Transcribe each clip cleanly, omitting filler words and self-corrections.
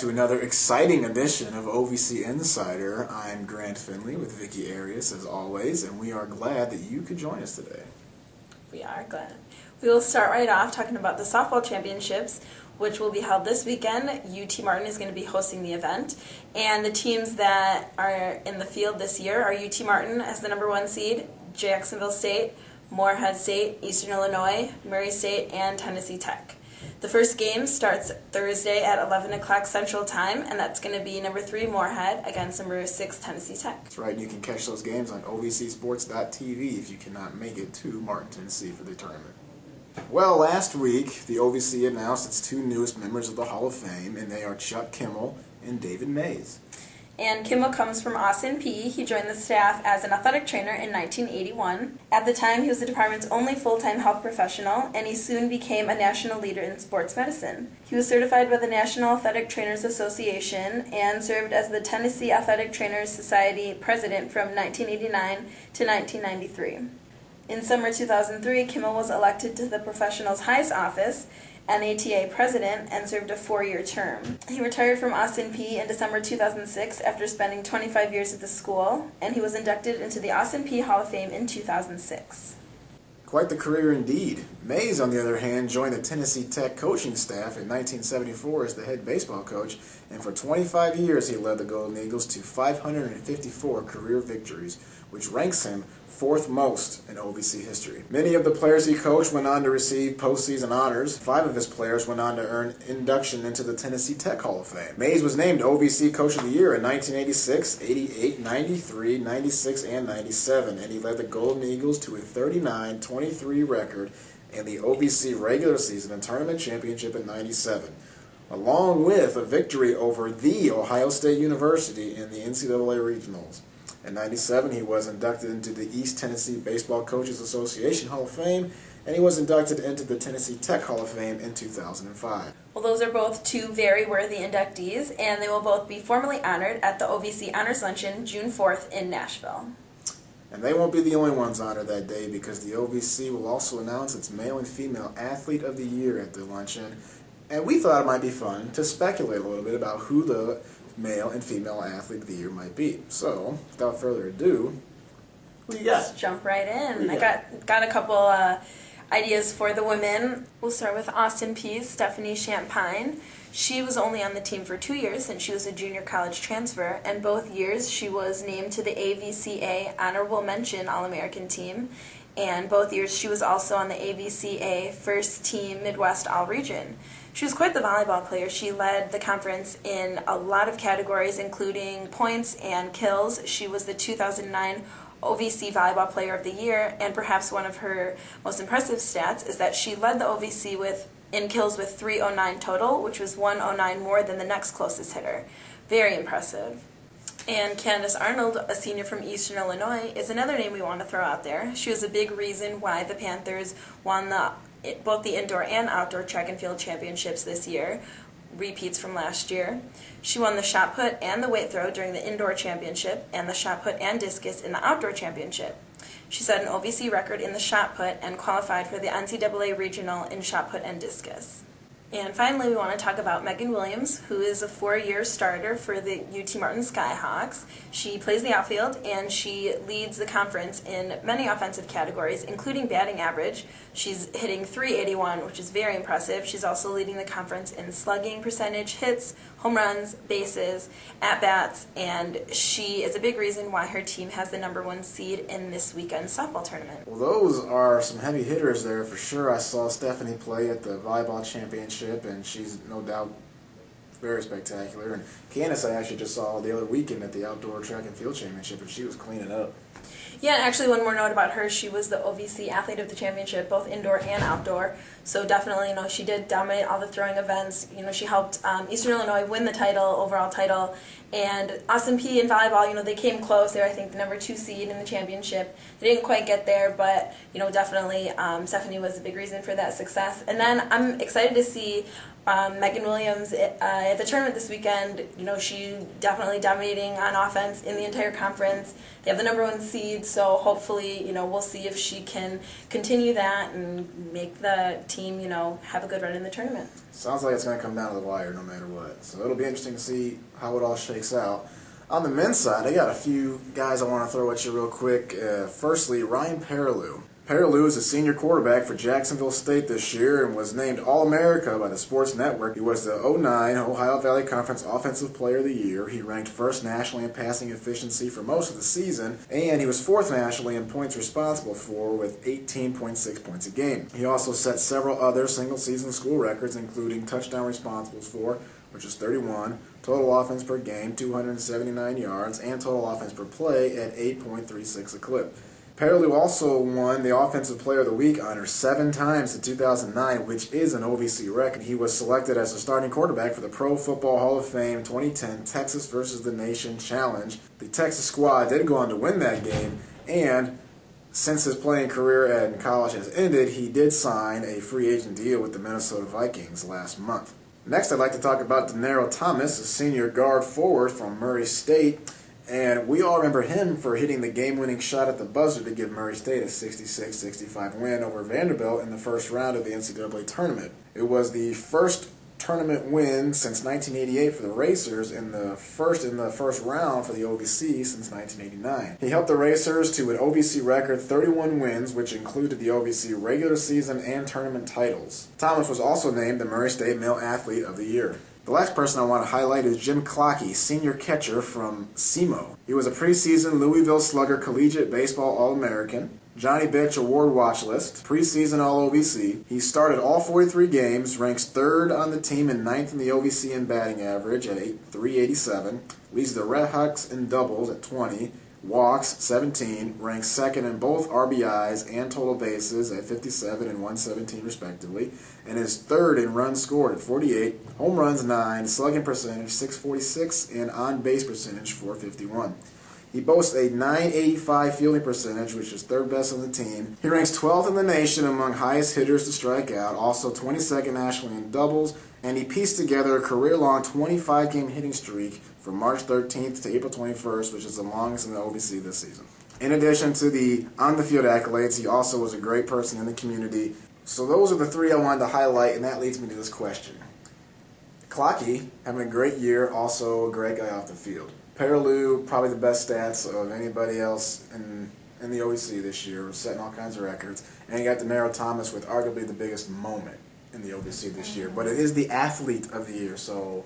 to another exciting edition of OVC Insider. I'm Grant Finley with Viki Arias as always, and we are glad that you could join us today. We are glad. We will start right off talking about the softball championships, which will be held this weekend. UT Martin is going to be hosting the event, and the teams that are in the field this year are UT Martin as the number 1 seed, Jacksonville State, Morehead State, Eastern Illinois, Murray State, and Tennessee Tech. The first game starts Thursday at 11 o'clock Central Time, and that's going to be number 3 Morehead against number 6 Tennessee Tech. That's right, and you can catch those games on ovcsports.tv if you cannot make it to Martin, Tennessee for the tournament. Well, last week, the OVC announced its 2 newest members of the Hall of Fame, and they are Chuck Kimmel and David Mays. And Kimmel comes from Austin, PE. He joined the staff as an athletic trainer in 1981. At the time, he was the department's only full-time health professional, and he soon became a national leader in sports medicine. He was certified by the National Athletic Trainers Association and served as the Tennessee Athletic Trainers Society president from 1989 to 1993. In summer 2003, Kimmel was elected to the professional's highest office, NATA president, and served a 4-year term. He retired from Austin P in December 2006 after spending 25 years at the school, and he was inducted into the Austin P Hall of Fame in 2006. Quite the career indeed. Mays, on the other hand, joined the Tennessee Tech coaching staff in 1974 as the head baseball coach, and for 25 years he led the Golden Eagles to 554 career victories, which ranks him 4th most in OVC history. Many of the players he coached went on to receive postseason honors. 5 of his players went on to earn induction into the Tennessee Tech Hall of Fame. Mays was named OVC Coach of the Year in 1986, 88, 93, 96, and 97, and he led the Golden Eagles to a 39-23 record in the OVC regular season and tournament championship in 97, along with a victory over The Ohio State University in the NCAA Regionals. In 97, he was inducted into the East Tennessee Baseball Coaches Association Hall of Fame, and he was inducted into the Tennessee Tech Hall of Fame in 2005. Well, those are both 2 very worthy inductees, and they will both be formally honored at the OVC Honors Luncheon June 4th in Nashville. And they won't be the only ones honored that day, because the OVC will also announce its male and female athlete of the year at the luncheon. And we thought it might be fun to speculate a little bit about who the male and female athlete of the year might be. So, without further ado, who you got? Let's jump right in. I got a couple ideas for the women. We'll start with Austin P's Stephanie Champagne. She was only on the team for 2 years since she was a junior college transfer, and both years she was named to the AVCA Honorable Mention All-American team, and both years she was also on the AVCA First Team Midwest All-Region. She was quite the volleyball player. She led the conference in a lot of categories, including points and kills. She was the 2009 OVC Volleyball Player of the Year, and perhaps one of her most impressive stats is that she led the OVC in kills with 309 total, which was 109 more than the next closest hitter. Very impressive. And Candace Arnold, a senior from Eastern Illinois, is another name we want to throw out there. She was a big reason why the Panthers won both the indoor and outdoor track and field championships this year, repeats from last year. She won the shot put and the weight throw during the indoor championship, and the shot put and discus in the outdoor championship. She set an OVC record in the shot put and qualified for the NCAA regional in shot put and discus. And finally, we want to talk about Megan Williams, who is a 4-year starter for the UT Martin Skyhawks. She plays the outfield, and she leads the conference in many offensive categories, including batting average. She's hitting .381, which is very impressive. She's also leading the conference in slugging percentage, hits, home runs, bases, at-bats, and she is a big reason why her team has the number 1 seed in this weekend's softball tournament. Well, those are some heavy hitters there for sure. I saw Stephanie play at the volleyball championship, and she's no doubt very spectacular. And Candace, I actually just saw the other weekend at the outdoor track and field championship, and she was cleaning up. Yeah, and actually one more note about her, she was the OVC Athlete of the Championship, both indoor and outdoor. So definitely, she did dominate all the throwing events. She helped Eastern Illinois win the title, overall title, And Austin Peay in volleyball, they came close. They were, I think, the number 2 seed in the championship. They didn't quite get there, but, definitely Stephanie was a big reason for that success. And then I'm excited to see Megan Williams at the tournament this weekend. She definitely dominating on offense in the entire conference. They have the number 1 seed, so hopefully, we'll see if she can continue that and make the team, have a good run in the tournament. Sounds like it's going to come down to the wire no matter what. So it'll be interesting to see how it all shakes out. On the men's side, I got a few guys I want to throw at you real quick. Firstly, Ryan Perilou. Perilou is a senior quarterback for Jacksonville State this year and was named All-America by the Sports Network. He was the 2009 Ohio Valley Conference Offensive Player of the Year. He ranked first nationally in passing efficiency for most of the season, and he was fourth nationally in points responsible for with 18.6 points a game. He also set several other single-season school records, including touchdown responsible for, which is 31, total offense per game, 279 yards, and total offense per play at 8.36 a clip. Perilou also won the Offensive Player of the Week honor 7 times in 2009, which is an OVC record. He was selected as a starting quarterback for the Pro Football Hall of Fame 2010 Texas vs. the Nation Challenge. The Texas squad did go on to win that game, and since his playing career in college has ended, he did sign a free agent deal with the Minnesota Vikings last month. Next, I'd like to talk about Denaro Thomas, a senior guard forward from Murray State. And we all remember him for hitting the game-winning shot at the buzzer to give Murray State a 66-65 win over Vanderbilt in the first round of the NCAA tournament. It was the first tournament win since 1988 for the Racers and the first round for the OVC since 1989. He helped the Racers to an OVC record 31 wins, which included the OVC regular season and tournament titles. Thomas was also named the Murray State Male Athlete of the Year. The last person I want to highlight is Jim Clockey, senior catcher from SEMO. He was a preseason Louisville Slugger Collegiate Baseball All-American, Johnny Bitch Award Watch List, preseason All-OVC. He started all 43 games, ranks 3rd on the team and 9th in the OVC in batting average at 387, leads the Red Hawks in doubles at 20, walks 17, ranks 2nd in both RBIs and total bases at 57 and 117 respectively, and is 3rd in runs scored at 48, home runs 9, slugging percentage 646, and on-base percentage 451. He boasts a .985 fielding percentage, which is 3rd best on the team. He ranks 12th in the nation among highest hitters to strike out, also 22nd nationally in doubles, and he pieced together a career-long 25-game hitting streak from March 13th to April 21st, which is the longest in the OVC this season. In addition to the on-the-field accolades, he also was a great person in the community. So those are the 3 I wanted to highlight, and that leads me to this question. Clockey, having a great year, also a great guy off the field. Perilou, probably the best stats of anybody else in the OVC this year, setting all kinds of records. And you got Denaro Thomas with arguably the biggest moment in the OVC this year. But it is the Athlete of the Year, so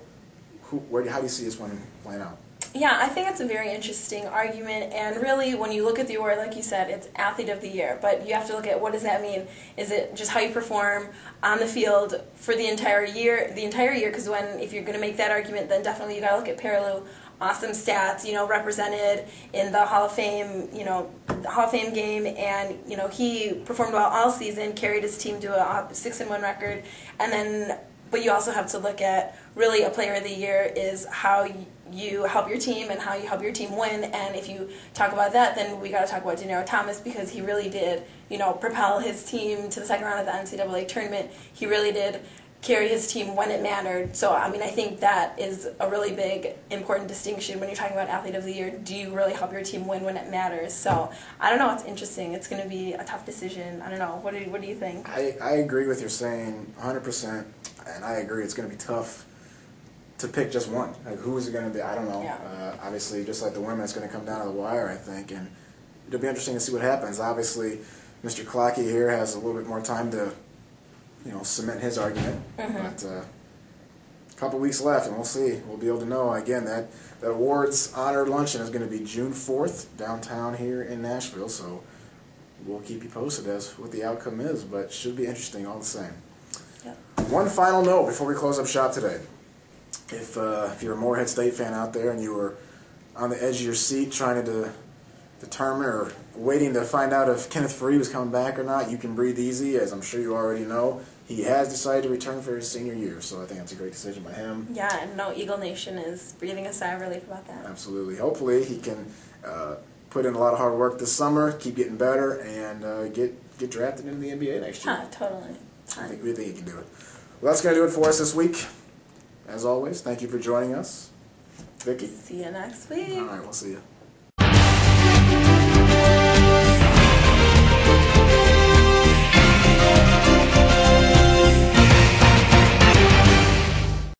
how do you see this one playing out? Yeah, I think it's a very interesting argument, and really when you look at the award, like you said, it's Athlete of the Year, but you have to look at what does that mean. Is it just how you perform on the field for the entire year, because if you're going to make that argument, then definitely you got to look at Perilou. Awesome stats, represented in the Hall of Fame, Hall of Fame game, and, he performed well all season, carried his team to a 6-1 record, but you also have to look at, really, a Player of the Year is how you help your team and how you help your team win, and if you talk about that, then we got to talk about Denaro Thomas, because he really did, propel his team to the second round of the NCAA tournament. He really did carry his team when it mattered. So, I think that is a really big, important distinction when you're talking about Athlete of the Year. Do you really help your team win when it matters? So, I don't know. It's interesting. It's going to be a tough decision. I don't know. What do you think? I agree with your saying 100%, and I agree it's going to be tough to pick just one. Like, who is it going to be? I don't know. Yeah. Obviously, just like the women, it's going to come down to the wire, I think, and it'll be interesting to see what happens. Obviously, Mr. Clockey here has a little bit more time to cement his argument. But a couple weeks left, and we'll see. We'll be able to know. Again, that awards honor luncheon is going to be June 4th downtown here in Nashville, so we'll keep you posted as what the outcome is, but it should be interesting all the same. Yep. One final note before we close up shop today. If you're a Morehead State fan out there and you were on the edge of your seat trying to determine or waiting to find out if Kenneth Faried was coming back or not, you can breathe easy, as I'm sure you already know. he has decided to return for his senior year, so I think that's a great decision by him. Yeah, and no, Eagle Nation is breathing a sigh of relief about that. Absolutely. Hopefully he can put in a lot of hard work this summer, keep getting better, and get drafted into the NBA next year. Totally. We think he can do it. Well, that's going to do it for us this week. As always, thank you for joining us. Viki? See you next week. All right, we'll see you.